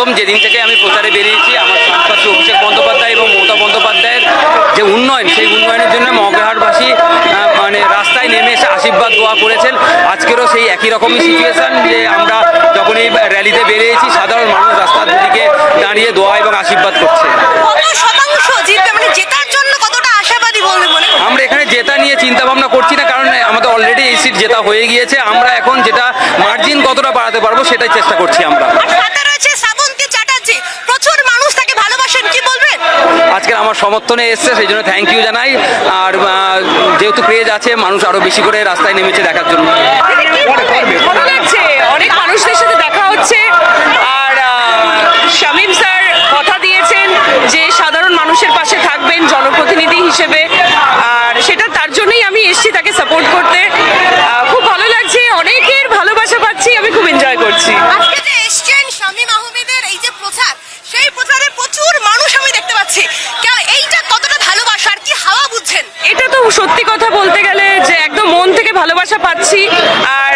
প্রথম যেদিন থেকে আমি প্রচারে বেরিয়েছি আমার সাংসদ অভিষেক বন্দ্যোপাধ্যায় এবং মমতা বন্দ্যোপাধ্যায়ের যে উন্নয়ন, সেই উন্নয়নের জন্য মগরাহাটবাসী মানে রাস্তায় নেমে এসে আশীর্বাদ দোয়া করেছেন। আজকেরও সেই একই রকমই সিচুয়েশন, যে আমরা যখন এই র্যালিতে বেরিয়েছি সাধারণ মানুষ রাস্তার দুদিকে দাঁড়িয়ে দোয়া এবং আশীর্বাদ করছে। আমরা এখানে জেতা নিয়ে চিন্তা ভাবনা করছি না, কারণ আমাদের অলরেডি এই সিট জেতা হয়ে গিয়েছে। আমরা এখন যেটা মার্জিন কতটা বাড়াতে পারবো সেটাই চেষ্টা করছি আমরা। আজকে আমার সমর্থনে এসছে, সেই জন্য থ্যাংক ইউ জানাই। আর যেহেতু ক্রেজ আছে, মানুষ আরো বেশি করে রাস্তায় নেমেছে দেখার জন্য। ভালো লাগছে, অনেক মানুষদের সাথে দেখা হচ্ছে। আর শামীম স্যার কথা দিয়েছেন যে সাধারণ মানুষের পাশে থাকবেন জনপ্রতিনিধি হিসেবে, আর সেটা তার জন্যই আমি এসেছি তাকে সাপোর্ট করতে। খুব ভালো লাগছে, অনেকের ভালোবাসা পাচ্ছি, আমি খুব এনজয় করছি। আজকে যে এসছেন শামীম আহমেদের এই যে প্রচার, সেই প্রচারে প্রচুর মানুষ আমি দেখতে পাচ্ছি। এইটা কতটা ভালোবাসা আর কি হাওয়া বুঝছেন? এটা তো সত্যি কথা বলতে গেলে যে একদম মন থেকে ভালোবাসা পাচ্ছি। আর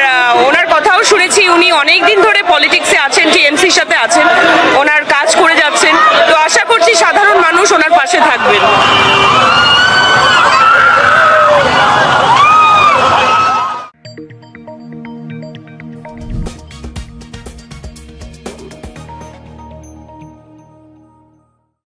ওনার কথাও শুনেছি, উনি অনেক দিন ধরে পলিটিক্সে আছেন, টিএমসির সাথে আছেন।